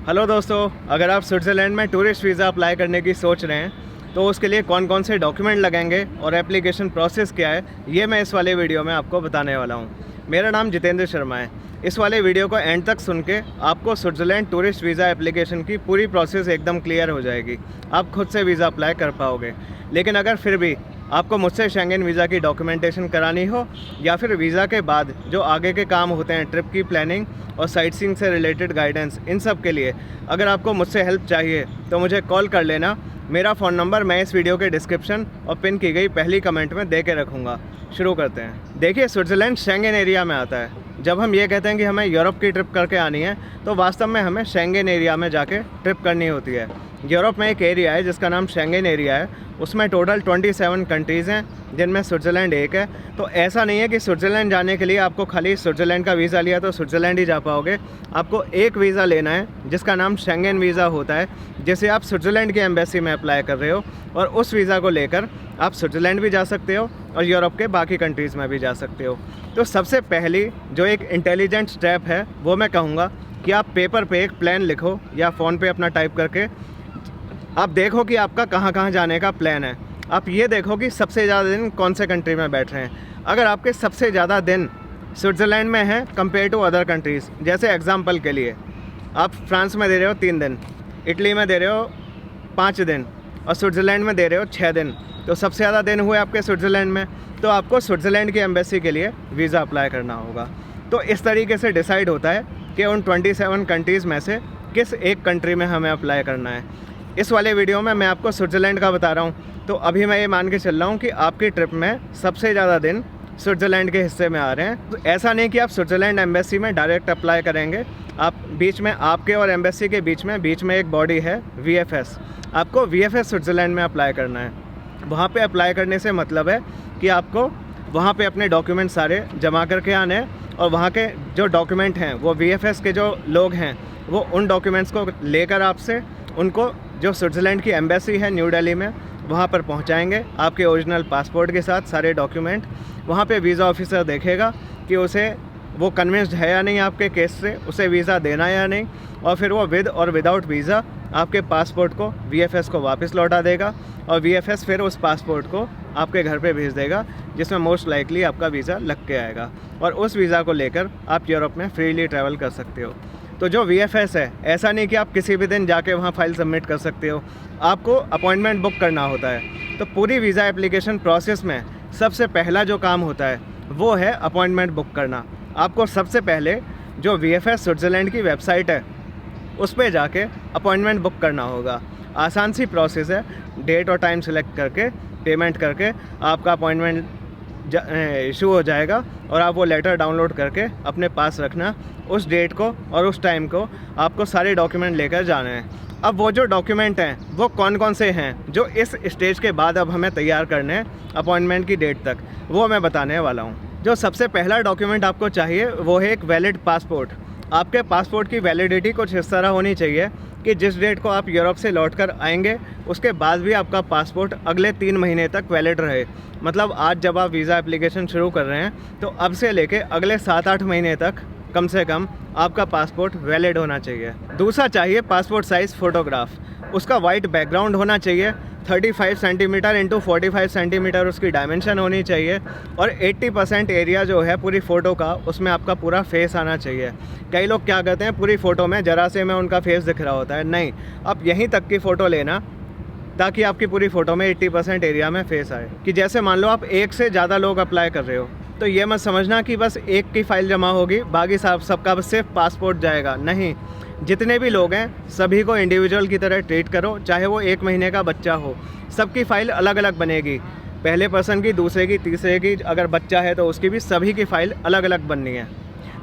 Hello दोस्तों, अगर आप स्विट्ज़रलैंड में टूरिस्ट वीज़ा अप्लाई करने की सोच रहे हैं तो उसके लिए कौन कौन से डॉक्यूमेंट लगेंगे और एप्लीकेशन प्रोसेस क्या है, ये मैं इस वाले वीडियो में आपको बताने वाला हूँ। मेरा नाम जितेंद्र शर्मा है। इस वाले वीडियो को एंड तक सुन के आपको स्विट्ज़रलैंड टूरिस्ट वीज़ा एप्लीकेशन की पूरी प्रोसेस एकदम क्लियर हो जाएगी। आप खुद से वीज़ा अप्लाई कर पाओगे। लेकिन अगर फिर भी आपको मुझसे शेंगेन वीज़ा की डॉक्यूमेंटेशन करानी हो या फिर वीज़ा के बाद जो आगे के काम होते हैं, ट्रिप की प्लानिंग और साइट सीइंग से रिलेटेड गाइडेंस, इन सब के लिए अगर आपको मुझसे हेल्प चाहिए तो मुझे कॉल कर लेना। मेरा फ़ोन नंबर मैं इस वीडियो के डिस्क्रिप्शन और पिन की गई पहली कमेंट में दे के रखूँगा। शुरू करते हैं। देखिए, स्विट्ज़रलैंड शेंगेन एरिया में आता है। जब हम ये कहते हैं कि हमें यूरोप की ट्रिप करके आनी है तो वास्तव में हमें शेंगेन एरिया में जाके ट्रिप करनी होती है। यूरोप में एक एरिया है जिसका नाम शेंगेन एरिया है। उसमें टोटल 27 कंट्रीज़ हैं जिनमें स्विट्ज़रलैंड एक है। तो ऐसा नहीं है कि स्विट्ज़रलैंड जाने के लिए आपको खाली स्विट्ज़रलैंड का वीज़ा लिया तो स्विट्ज़रलैंड ही जा पाओगे। आपको एक वीज़ा लेना है जिसका नाम शेंगेन वीज़ा होता है, जिसे आप स्विट्ज़रलैंड की एम्बेसी में अप्लाई कर रहे हो, और उस वीज़ा को लेकर आप स्विट्ज़रलैंड भी जा सकते हो और यूरोप के बाकी कंट्रीज़ में भी जा सकते हो। तो सबसे पहली जो एक इंटेलिजेंट स्टेप है वो मैं कहूँगा कि आप पेपर पे एक प्लान लिखो या फ़ोन पे अपना टाइप करके आप देखो कि आपका कहाँ कहाँ जाने का प्लान है। आप ये देखो कि सबसे ज़्यादा दिन कौन से कंट्री में बैठ रहे हैं। अगर आपके सबसे ज़्यादा दिन स्विट्ज़रलैंड में हैं कंपेयर टू अदर कंट्रीज़, जैसे एग्जांपल के लिए आप फ्रांस में दे रहे हो 3 दिन, इटली में दे रहे हो 5 दिन और स्विट्ज़रलैंड में दे रहे हो 6 दिन, तो सबसे ज़्यादा दिन हुए आपके स्विट्ज़रलैंड में। तो आपको स्विट्ज़रलैंड की एम्बेसी के लिए वीज़ा अप्लाई करना होगा। तो इस तरीके से डिसाइड होता है कि उन 27 कंट्रीज़ में से किस एक कंट्री में हमें अप्लाई करना है। इस वाले वीडियो में मैं आपको स्विट्ज़रलैंड का बता रहा हूँ, तो अभी मैं ये मान के चल रहा हूँ कि आपकी ट्रिप में सबसे ज़्यादा दिन स्विट्ज़रलैंड के हिस्से में आ रहे हैं। तो ऐसा नहीं कि आप स्विट्ज़रलैंड एम्बेसी में डायरेक्ट अप्लाई करेंगे। आप बीच में, आपके और एम्बेसी के बीच में एक बॉडी है VFS। आपको VFS स्विट्ज़रलैंड में अप्लाई करना है। वहाँ पे अप्लाई करने से मतलब है कि आपको वहाँ पे अपने डॉक्यूमेंट सारे जमा करके आने हैं, और वहाँ के जो डॉक्यूमेंट हैं वो VFS के जो लोग हैं वो उन डॉक्यूमेंट्स को लेकर आपसे उनको जो स्विट्ज़रलैंड की एम्बेसी है न्यू दिल्ली में वहाँ पर पहुँचाएंगे आपके ओरिजिनल पासपोर्ट के साथ सारे डॉक्यूमेंट। वहाँ पे वीज़ा ऑफिसर देखेगा कि वो कन्विंस्ड है या नहीं आपके केस से, उसे वीज़ा देना या नहीं, और फिर वो विद और विदाउट वीज़ा आपके पासपोर्ट को VFS को वापस लौटा देगा, और VFS फिर उस पासपोर्ट को आपके घर पे भेज देगा, जिसमें मोस्ट लाइकली आपका वीज़ा लग के आएगा, और उस वीज़ा को लेकर आप यूरोप में फ्रीली ट्रैवल कर सकते हो। तो जो VFS है, ऐसा नहीं कि आप किसी भी दिन जाके वहाँ फाइल सबमिट कर सकते हो, आपको अपॉइंटमेंट बुक करना होता है। तो पूरी वीज़ा एप्लीकेशन प्रोसेस में सबसे पहला जो काम होता है वो है अपॉइंटमेंट बुक करना। आपको सबसे पहले जो VFS स्विट्ज़रलैंड की वेबसाइट है उस पर जाके अपॉइंटमेंट बुक करना होगा। आसान सी प्रोसेस है। डेट और टाइम सेलेक्ट करके पेमेंट करके आपका अपॉइंटमेंट इशू हो जाएगा, और आप वो लेटर डाउनलोड करके अपने पास रखना। उस डेट को और उस टाइम को आपको सारे डॉक्यूमेंट लेकर जाने हैं। अब वो जो डॉक्यूमेंट हैं वो कौन कौन से हैं जो इस स्टेज के बाद अब हमें तैयार करने हैं अपॉइंटमेंट की डेट तक, वो मैं बताने वाला हूँ। जो सबसे पहला डॉक्यूमेंट आपको चाहिए वो है एक वैलिड पासपोर्ट। आपके पासपोर्ट की वैलिडिटी कुछ इस तरह होनी चाहिए कि जिस डेट को आप यूरोप से लौट कर आएंगे उसके बाद भी आपका पासपोर्ट अगले 3 महीने तक वैलिड रहे। मतलब आज जब आप वीज़ा एप्लीकेशन शुरू कर रहे हैं तो अब से लेके अगले 7-8 महीने तक कम से कम आपका पासपोर्ट वैलिड होना चाहिए। दूसरा चाहिए पासपोर्ट साइज़ फ़ोटोग्राफ। उसका वाइट बैकग्राउंड होना चाहिए। 35 सेंटीमीटर इंटू 45 सेंटीमीटर उसकी डायमेंशन होनी चाहिए, और 80% एरिया जो है पूरी फ़ोटो का उसमें आपका पूरा फेस आना चाहिए। कई लोग क्या कहते हैं, पूरी फ़ोटो में ज़रा से में उनका फेस दिख रहा होता है। नहीं, आप यहीं तक की फ़ोटो लेना ताकि आपकी पूरी फ़ोटो में 80% एरिया में फेस आए। कि जैसे मान लो आप एक से ज़्यादा लोग अप्लाई कर रहे हो, तो ये मत समझना कि बस एक की फ़ाइल जमा होगी, बाकी सबका बस सिर्फ पासपोर्ट जाएगा। नहीं, जितने भी लोग हैं सभी को इंडिविजुअल की तरह ट्रीट करो, चाहे वो 1 महीने का बच्चा हो। सबकी फ़ाइल अलग अलग बनेगी, पहले पर्सन की, दूसरे की, तीसरे की, अगर बच्चा है तो उसकी भी, सभी की फ़ाइल अलग अलग बननी है।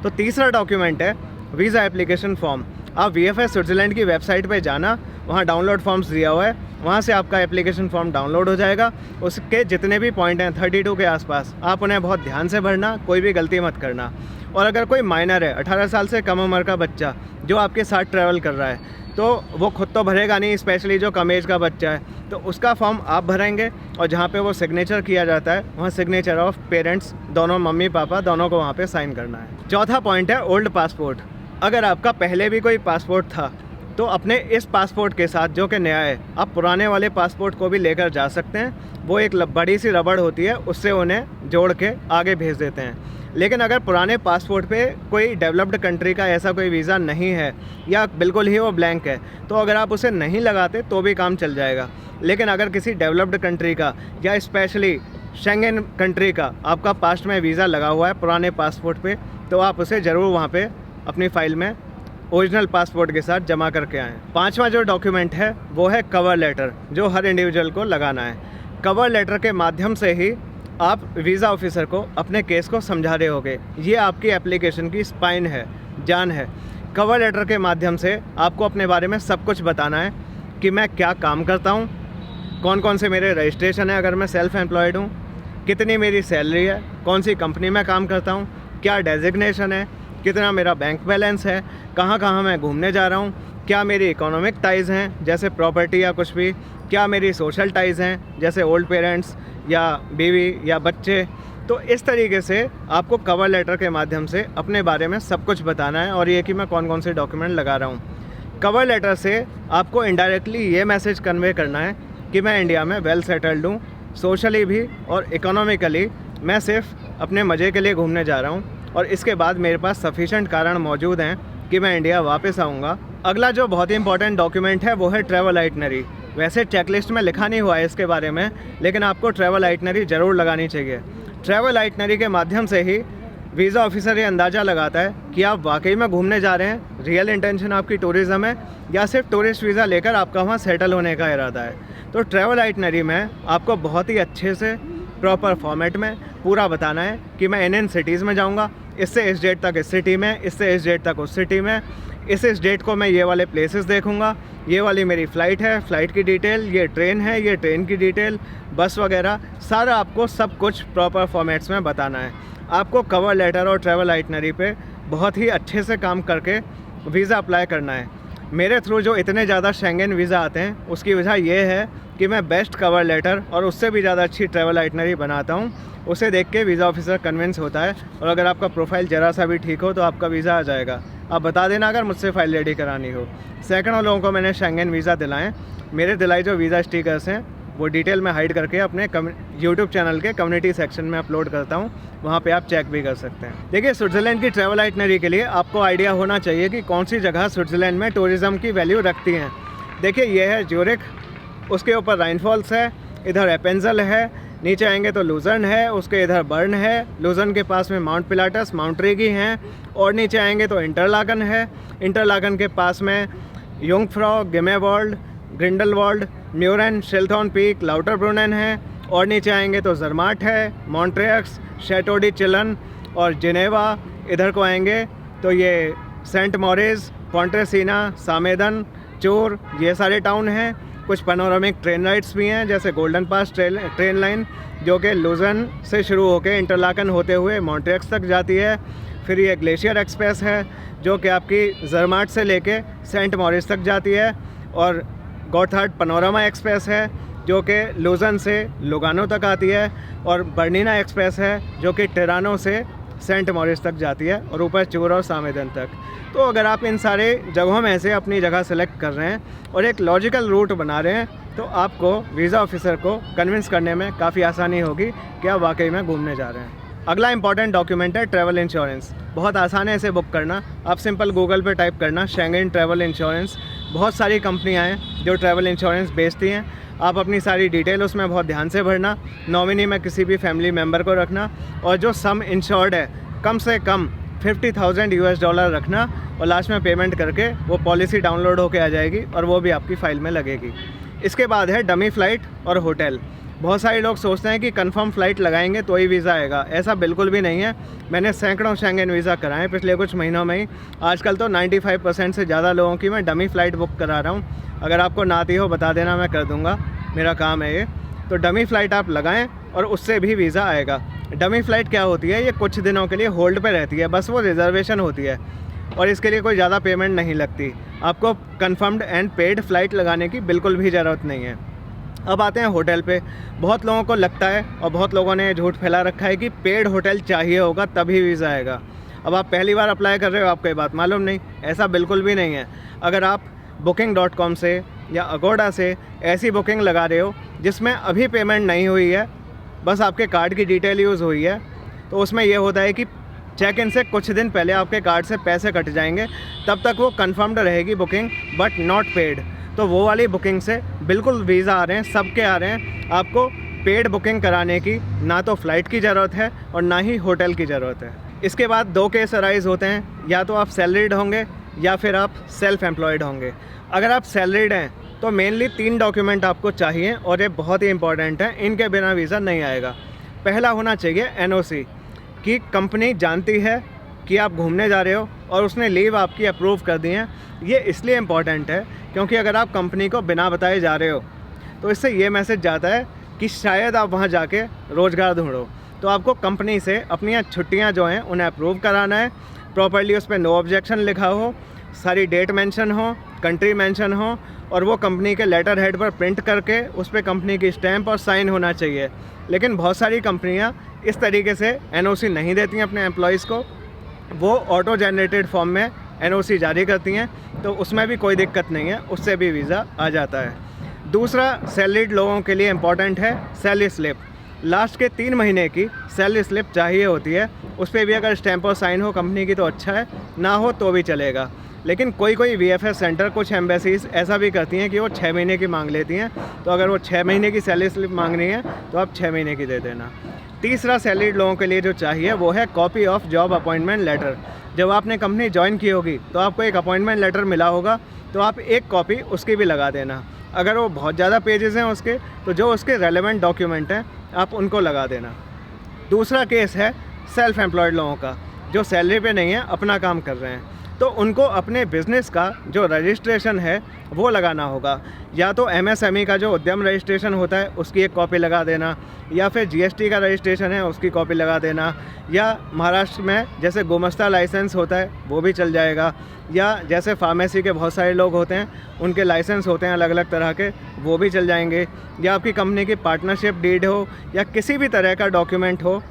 तो तीसरा डॉक्यूमेंट है वीज़ा एप्लीकेशन फॉर्म। आप VFS स्विट्ज़रलैंड की वेबसाइट पे जाना, वहाँ डाउनलोड फॉर्म्स दिया हुआ है, वहाँ से आपका एप्लीकेशन फॉर्म डाउनलोड हो जाएगा। उसके जितने भी पॉइंट हैं 32 के आसपास, आप उन्हें बहुत ध्यान से भरना, कोई भी गलती मत करना। और अगर कोई माइनर है, 18 साल से कम उम्र का बच्चा जो आपके साथ ट्रैवल कर रहा है, तो वो खुद तो भरेगा नहीं, स्पेशली जो कम एज का बच्चा है, तो उसका फॉर्म आप भरेंगे, और जहाँ पे वो सिग्नेचर किया जाता है वहाँ सिग्नेचर ऑफ पेरेंट्स, दोनों मम्मी पापा दोनों को वहाँ पे साइन करना है। चौथा पॉइंट है ओल्ड पासपोर्ट। अगर आपका पहले भी कोई पासपोर्ट था तो अपने इस पासपोर्ट के साथ जो कि नया है, आप पुराने वाले पासपोर्ट को भी लेकर जा सकते हैं। वो एक बड़ी सी रबड़ होती है, उससे उन्हें जोड़ के आगे भेज देते हैं। लेकिन अगर पुराने पासपोर्ट पे कोई डेवलप्ड कंट्री का ऐसा कोई वीज़ा नहीं है या बिल्कुल ही वो ब्लैंक है, तो अगर आप उसे नहीं लगाते तो भी काम चल जाएगा। लेकिन अगर किसी डेवलप्ड कंट्री का या स्पेशली शेंगेन कंट्री का आपका पास्ट में वीज़ा लगा हुआ है पुराने पासपोर्ट पे, तो आप उसे ज़रूर वहाँ पे अपनी फ़ाइल में ओरिजिनल पासपोर्ट के साथ जमा करके आएँ। पांचवा जो डॉक्यूमेंट है वो है कवर लेटर, जो हर इंडिविजुअल को लगाना है। कवर लेटर के माध्यम से ही आप वीज़ा ऑफिसर को अपने केस को समझा रहे होगे। ये आपकी एप्लीकेशन की स्पाइन है, जान है। कवर लेटर के माध्यम से आपको अपने बारे में सब कुछ बताना है कि मैं क्या काम करता हूँ, कौन कौन से मेरे रजिस्ट्रेशन है अगर मैं सेल्फ एम्प्लॉयड हूँ, कितनी मेरी सैलरी है, कौन सी कंपनी में काम करता हूँ, क्या डेजिग्नेशन है, कितना मेरा बैंक बैलेंस है, कहाँ कहाँ मैं घूमने जा रहा हूँ, क्या मेरी इकोनॉमिक टाइज़ हैं जैसे प्रॉपर्टी या कुछ भी, क्या मेरी सोशल टाइज़ हैं जैसे ओल्ड पेरेंट्स या बीवी या बच्चे। तो इस तरीके से आपको कवर लेटर के माध्यम से अपने बारे में सब कुछ बताना है और ये कि मैं कौन कौन से डॉक्यूमेंट लगा रहा हूँ। कवर लेटर से आपको इनडायरेक्टली ये मैसेज कन्वे करना है कि मैं इंडिया में वेल सेटल्ड हूँ, सोशली भी और इकोनॉमिकली मैं सिर्फ अपने मज़े के लिए घूमने जा रहा हूँ और इसके बाद मेरे पास सफिशेंट कारण मौजूद हैं कि मैं इंडिया वापस आऊँगा। अगला जो बहुत ही इंपॉर्टेंट डॉक्यूमेंट है वो है ट्रैवल आइटनरी। वैसे चेकलिस्ट में लिखा नहीं हुआ है इसके बारे में, लेकिन आपको ट्रैवल आइटनरी ज़रूर लगानी चाहिए। ट्रैवल आइटनरी के माध्यम से ही वीज़ा ऑफिसर ये अंदाज़ा लगाता है कि आप वाकई में घूमने जा रहे हैं, रियल इंटेंशन आपकी टूरिज़्म है या सिर्फ टूरिस्ट वीज़ा लेकर आपका वहाँ सेटल होने का इरादा है। तो ट्रैवल आइटनरी में आपको बहुत ही अच्छे से प्रॉपर फॉर्मेट में पूरा बताना है कि मैं इन सिटीज़ में जाऊँगा, इससे इस डेट तक इस सिटी में, इससे इस डेट तक उस सिटी में, इस डेट को मैं ये वाले प्लेसेस देखूँगा, ये वाली मेरी फ़्लाइट है, फ़्लाइट की डिटेल, ये ट्रेन है, ये ट्रेन की डिटेल, बस वगैरह सारा आपको सब कुछ प्रॉपर फॉर्मेट्स में बताना है। आपको कवर लेटर और ट्रैवल आइटनरी पे बहुत ही अच्छे से काम करके वीज़ा अप्लाई करना है। मेरे थ्रू जो इतने ज़्यादा शेंगेन वीज़ा आते हैं उसकी वजह ये है कि मैं बेस्ट कवर लेटर और उससे भी ज़्यादा अच्छी ट्रैवल आइटनरी बनाता हूँ। उसे देख के वीज़ा ऑफिसर कन्विंस होता है और अगर आपका प्रोफाइल ज़रा सा भी ठीक हो तो आपका वीज़ा आ जाएगा। आप बता देना अगर मुझसे फ़ाइल रेडी करानी हो। सैकड़ों लोगों को मैंने शेंगेन वीज़ा दिलाएँ। मेरे दिलाई जो वीज़ा स्टिकर्स हैं वो डिटेल में हाइड करके अपने यूट्यूब चैनल के कम्युनिटी सेक्शन में अपलोड करता हूँ, वहाँ पे आप चेक भी कर सकते हैं। देखिए, स्विट्ज़रलैंड की ट्रैवल आइटनरी के लिए आपको आइडिया होना चाहिए कि कौन सी जगह स्विट्ज़रलैंड में टूरिज़्म की वैल्यू रखती हैं। देखिए, ये है ज्यूरिख, उसके ऊपर राइन फॉल्स है, इधर एपेंजल है, नीचे आएंगे तो लुजर्न है, उसके इधर बर्न है, लुजर्न के पास में माउंट पिलाटस, माउंट रेगी हैं, और नीचे आएंगे तो इंटरलाकन है, इंटरलाकन के पास में युंगफ्रॉ, गिमेवॉल्ड, ग्रिंडलवॉल्ड, म्यूरन, शेल्थॉन पीक, लाउटरब्रुनेन है, और नीचे आएंगे तो जरमाट है, मॉन्ट्रियक्स, शैटो डी चिलन और जिनेवा। इधर को आएंगे तो ये सेंट मॉरिस, पॉन्ट्रेसीना, सामेदन, चोर, ये सारे टाउन हैं। कुछ पैनोरामिक ट्रेन राइड्स भी हैं जैसे गोल्डन पास ट्रेन लाइन जो कि लुजर्न से शुरू होकर इंटरलाकन होते हुए मॉन्ट्रियक्स तक जाती है। फिर ये ग्लेशियर एक्सप्रेस है जो कि आपकी जरमाट से लेके सेंट मॉरिस तक जाती है, और गॉथार्ड पैनोरामा एक्सप्रेस है जो कि लुजर्न से लुगानो तक आती है, और बर्निना एक्सप्रेस है जो कि टिरानो से सेंट मॉरिस तक जाती है, और ऊपर चूर और सामेदन तक। तो अगर आप इन सारे जगहों में से अपनी जगह सेलेक्ट कर रहे हैं और एक लॉजिकल रूट बना रहे हैं तो आपको वीज़ा ऑफिसर को कन्विंस करने में काफ़ी आसानी होगी कि आप वाकई में घूमने जा रहे हैं। अगला इंपॉर्टेंट डॉक्यूमेंट है ट्रैवल इंश्योरेंस। बहुत आसान है इसे बुक करना। आप सिंपल गूगल पे टाइप करना शेंगेन ट्रैवल इंश्योरेंस। बहुत सारी कंपनियाँ हैं जो ट्रैवल इंश्योरेंस बेचती हैं। आप अपनी सारी डिटेल उसमें बहुत ध्यान से भरना, नॉमिनी में किसी भी फैमिली मेम्बर को रखना, और जो सम इंश्योर्ड है कम से कम $50,000 रखना, और लास्ट में पेमेंट करके वो पॉलिसी डाउनलोड होके आ जाएगी और वो भी आपकी फ़ाइल में लगेगी। इसके बाद है डमी फ़्लाइट और होटल। बहुत सारे लोग सोचते हैं कि कंफर्म फ़्लाइट लगाएंगे तो ही वीज़ा आएगा। ऐसा बिल्कुल भी नहीं है। मैंने सैकड़ों शेंगेन वीज़ा कराए पिछले कुछ महीनों में ही। आजकल तो 95% से ज़्यादा लोगों की मैं डमी फ़्लाइट बुक करा रहा हूँ। अगर आपको ना आती हो बता देना, मैं कर दूँगा, मेरा काम है ये। तो डमी फ़्लाइट आप लगाएं और उससे भी वीज़ा आएगा। डमी फ़्लाइट क्या होती है, ये कुछ दिनों के लिए होल्ड पे रहती है, बस वो रिजर्वेशन होती है और इसके लिए कोई ज़्यादा पेमेंट नहीं लगती। आपको कंफर्म्ड एंड पेड फ़्लाइट लगाने की बिल्कुल भी ज़रूरत नहीं है। अब आते हैं होटल पे। बहुत लोगों को लगता है और बहुत लोगों ने झूठ फैला रखा है कि पेड होटल चाहिए होगा तभी वीज़ा आएगा। अब आप पहली बार अप्लाई कर रहे हो, आपको ये बात मालूम नहीं, ऐसा बिल्कुल भी नहीं है। अगर आप booking.com से या अगोडा से ऐसी बुकिंग लगा रहे हो जिसमें अभी पेमेंट नहीं हुई है, बस आपके कार्ड की डिटेल यूज़ हुई है, तो उसमें ये होता है कि चेक इन से कुछ दिन पहले आपके कार्ड से पैसे कट जाएंगे, तब तक वो कन्फर्म्ड रहेगी बुकिंग बट नॉट पेड। तो वो वाली बुकिंग से बिल्कुल वीज़ा आ रहे हैं, सबके आ रहे हैं। आपको पेड बुकिंग कराने की ना तो फ़्लाइट की ज़रूरत है और ना ही होटल की ज़रूरत है। इसके बाद दो केस अराइज होते हैं, या तो आप सैलरीड होंगे या फिर आप सेल्फ़ एम्प्लॉयड होंगे। अगर आप सैलरीड हैं तो मेनली 3 डॉक्यूमेंट आपको चाहिए और ये बहुत ही इंपॉर्टेंट है, इनके बिना वीज़ा नहीं आएगा। पहला होना चाहिए NOC कि कंपनी जानती है कि आप घूमने जा रहे हो और उसने लीव आपकी अप्रूव कर दी है। ये इसलिए इम्पॉर्टेंट है क्योंकि अगर आप कंपनी को बिना बताए जा रहे हो तो इससे ये मैसेज जाता है कि शायद आप वहाँ जाके रोज़गार ढूंढो। तो आपको कंपनी से अपनी छुट्टियाँ जो हैं उन्हें अप्रूव कराना है, प्रॉपर्ली उस पर नो ऑब्जेक्शन लिखा हो, सारी डेट मेंशन हो, कंट्री मेंशन हो, और वो कंपनी के लेटर हेड पर प्रिंट करके उस पर कंपनी की स्टैंप और साइन होना चाहिए। लेकिन बहुत सारी कंपनियां इस तरीके से NOC नहीं देती हैं अपने एम्प्लॉयज़ को, वो ऑटो जनरेटेड फॉर्म में NOC जारी करती हैं, तो उसमें भी कोई दिक्कत नहीं है, उससे भी वीज़ा आ जाता है। दूसरा सैलरीड लोगों के लिए इम्पॉर्टेंट है सैलरी स्लिप। लास्ट के 3 महीने की सैलरी स्लिप चाहिए होती है, उस पर भी अगर स्टैंप और साइन हो कंपनी की तो अच्छा है, ना हो तो भी चलेगा। लेकिन कोई VFS सेंटर, कुछ एम्बेसीज ऐसा भी करती हैं कि वो 6 महीने की मांग लेती हैं, तो अगर वो 6 महीने की सैलरी स्लिप मांग रही है तो आप 6 महीने की दे देना। तीसरा सैलरीड लोगों के लिए जो चाहिए वो है copy of job appointment letter. जब आपने कंपनी ज्वाइन की होगी तो आपको एक अपॉइंटमेंट लेटर मिला होगा, तो आप एक कॉपी उसकी भी लगा देना। अगर वो बहुत ज़्यादा पेजेस हैं उसके, तो जो उसके रेलेवेंट डॉक्यूमेंट हैं आप उनको लगा देना। दूसरा केस है सेल्फ़ एम्प्लॉयड लोगों का, जो सैलरी पे नहीं है, अपना काम कर रहे हैं, तो उनको अपने बिज़नेस का जो रजिस्ट्रेशन है वो लगाना होगा। या तो MSME का जो उद्यम रजिस्ट्रेशन होता है उसकी एक कॉपी लगा देना, या फिर GST का रजिस्ट्रेशन है उसकी कॉपी लगा देना, या महाराष्ट्र में जैसे गुमस्ता लाइसेंस होता है वो भी चल जाएगा, या जैसे फार्मेसी के बहुत सारे लोग होते हैं उनके लाइसेंस होते हैं अलग अलग तरह के, वो भी चल जाएंगे। या आपकी कंपनी की पार्टनरशिप डीड हो या किसी भी तरह का डॉक्यूमेंट हो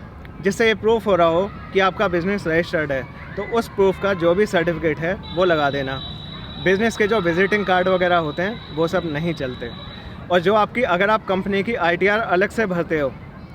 जिससे ये प्रूफ हो रहा हो कि आपका बिज़नेस रजिस्टर्ड है, तो उस प्रूफ का जो भी सर्टिफिकेट है वो लगा देना। बिज़नेस के जो विजिटिंग कार्ड वगैरह होते हैं वो सब नहीं चलते। और जो आपकी, अगर आप कंपनी की ITR अलग से भरते हो,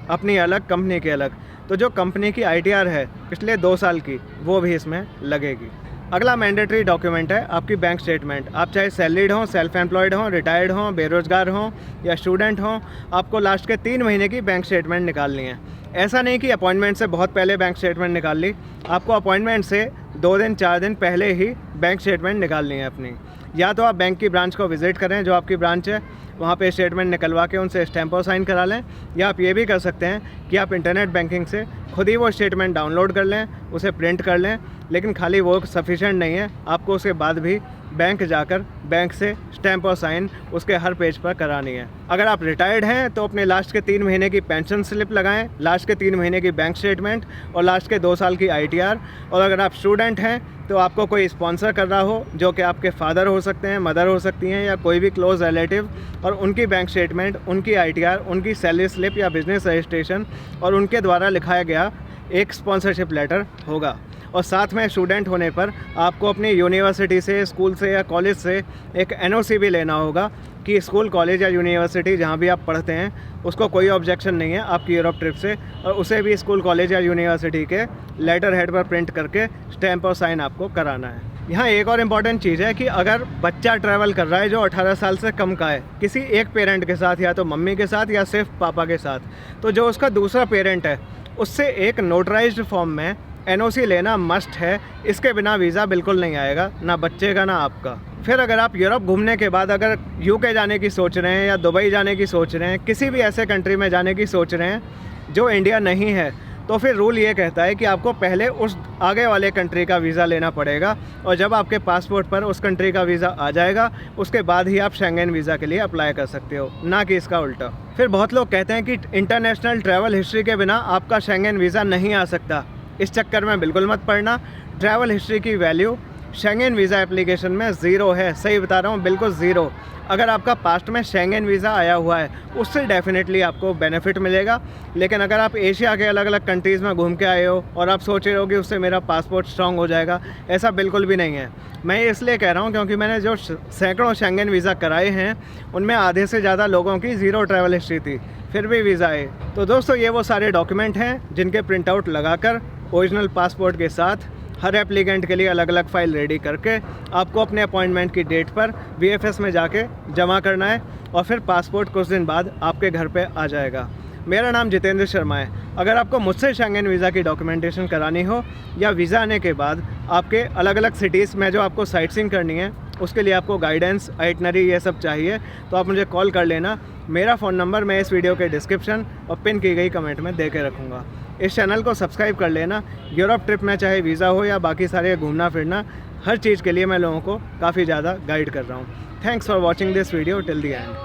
अपनी अलग कंपनी की अलग, तो जो कंपनी की ITR है पिछले 2 साल की वो भी इसमें लगेगी। अगला मैंडेटरी डॉक्यूमेंट है आपकी बैंक स्टेटमेंट। आप चाहे सैलरीड हों, सेल्फ एम्प्लॉयड हों, रिटायर्ड हों, बेरोज़गार हों या स्टूडेंट हों, आपको लास्ट के 3 महीने की बैंक स्टेटमेंट निकालनी है। ऐसा नहीं कि अपॉइंटमेंट से बहुत पहले बैंक स्टेटमेंट निकाल ली, आपको अपॉइंटमेंट से 2 दिन 4 दिन पहले ही बैंक स्टेटमेंट निकालनी है अपनी। या तो आप बैंक की ब्रांच को विज़िट करें, जो आपकी ब्रांच है वहाँ पे स्टेटमेंट निकलवा के उनसे स्टैंप और साइन करा लें, या आप ये भी कर सकते हैं कि आप इंटरनेट बैंकिंग से खुद ही वो स्टेटमेंट डाउनलोड कर लें, उसे प्रिंट कर लें। लेकिन खाली वो सफिशेंट नहीं है, आपको उसके बाद भी बैंक जाकर बैंक से स्टैंप और साइन उसके हर पेज पर करानी है। अगर आप रिटायर्ड हैं तो अपने लास्ट के 3 महीने की पेंशन स्लिप लगाएं, लास्ट के 3 महीने की बैंक स्टेटमेंट और लास्ट के 2 साल की ITR। और अगर आप स्टूडेंट हैं तो आपको कोई स्पॉन्सर कर रहा हो, जो कि आपके फादर हो सकते हैं, मदर हो सकती हैं, या कोई भी क्लोज रिलेटिव, और उनकी बैंक स्टेटमेंट, उनकी ITR, उनकी सैलरी स्लिप या बिज़नेस रजिस्ट्रेशन और उनके द्वारा लिखाया गया एक स्पॉन्सरशिप लेटर होगा। और साथ में स्टूडेंट होने पर आपको अपनी यूनिवर्सिटी से, स्कूल से या कॉलेज से एक NOC भी लेना होगा कि स्कूल, कॉलेज या यूनिवर्सिटी जहाँ भी आप पढ़ते हैं उसको कोई ऑब्जेक्शन नहीं है आपकी यूरोप ट्रिप से, और उसे भी स्कूल, कॉलेज या यूनिवर्सिटी के लेटर हेड पर प्रिंट करके स्टैंप और साइन आपको कराना है। यहाँ एक और इम्पॉर्टेंट चीज़ है कि अगर बच्चा ट्रैवल कर रहा है जो 18 साल से कम का है, किसी एक पेरेंट के साथ, या तो मम्मी के साथ या सिर्फ पापा के साथ, तो जो उसका दूसरा पेरेंट है उससे एक नोटराइज्ड फॉर्म में NOC लेना मस्ट है। इसके बिना वीज़ा बिल्कुल नहीं आएगा, ना बच्चे का ना आपका। फिर अगर आप यूरोप घूमने के बाद अगर UK जाने की सोच रहे हैं या दुबई जाने की सोच रहे हैं, किसी भी ऐसे कंट्री में जाने की सोच रहे हैं जो इंडिया नहीं है, तो फिर रूल ये कहता है कि आपको पहले उस आगे वाले कंट्री का वीज़ा लेना पड़ेगा, और जब आपके पासपोर्ट पर उस कंट्री का वीज़ा आ जाएगा उसके बाद ही आप शेंगन वीज़ा के लिए अप्लाई कर सकते हो, ना कि इसका उल्टा। फिर बहुत लोग कहते हैं कि इंटरनेशनल ट्रैवल हिस्ट्री के बिना आपका शेंगन वीज़ा नहीं आ सकता। इस चक्कर में बिल्कुल मत पड़ना। ट्रैवल हिस्ट्री की वैल्यू शेंगन वीज़ा एप्लीकेशन में 0 है, सही बता रहा हूँ, बिल्कुल 0। अगर आपका पास्ट में शेंगेन वीज़ा आया हुआ है उससे डेफिनेटली आपको बेनिफिट मिलेगा। लेकिन अगर आप एशिया के अलग अलग कंट्रीज़ में घूम के आए हो और आप सोच रहे हो कि उससे मेरा पासपोर्ट स्ट्रांग हो जाएगा, ऐसा बिल्कुल भी नहीं है। मैं ये इसलिए कह रहा हूँ क्योंकि मैंने जो सैकड़ों शेंगेन वीज़ा कराए हैं उनमें आधे से ज़्यादा लोगों की ज़ीरो ट्रैवल हिस्ट्री थी, फिर भी वीज़ा आए। तो दोस्तों ये वो सारे डॉक्यूमेंट हैं जिनके प्रिंट आउट लगाकर ओरिजिनल पासपोर्ट के साथ हर एप्लीकेंट के लिए अलग अलग फ़ाइल रेडी करके आपको अपने अपॉइंटमेंट की डेट पर VFS में जाके जमा करना है और फिर पासपोर्ट कुछ दिन बाद आपके घर पे आ जाएगा। मेरा नाम जितेंद्र शर्मा है। अगर आपको मुझसे शेंगेन वीज़ा की डॉक्यूमेंटेशन करानी हो या वीज़ा आने के बाद आपके अलग अलग सिटीज़ में जो आपको साइट सीइंग करनी है उसके लिए आपको गाइडेंस, आइटनरी ये सब चाहिए तो आप मुझे कॉल कर लेना। मेरा फ़ोन नंबर मैं इस वीडियो के डिस्क्रिप्शन और पिन की गई कमेंट में दे के रखूँगा। इस चैनल को सब्सक्राइब कर लेना। यूरोप ट्रिप में चाहे वीज़ा हो या बाकी सारे घूमना फिरना, हर चीज़ के लिए मैं लोगों को काफ़ी ज़्यादा गाइड कर रहा हूँ। Thanks for watching this video till the end.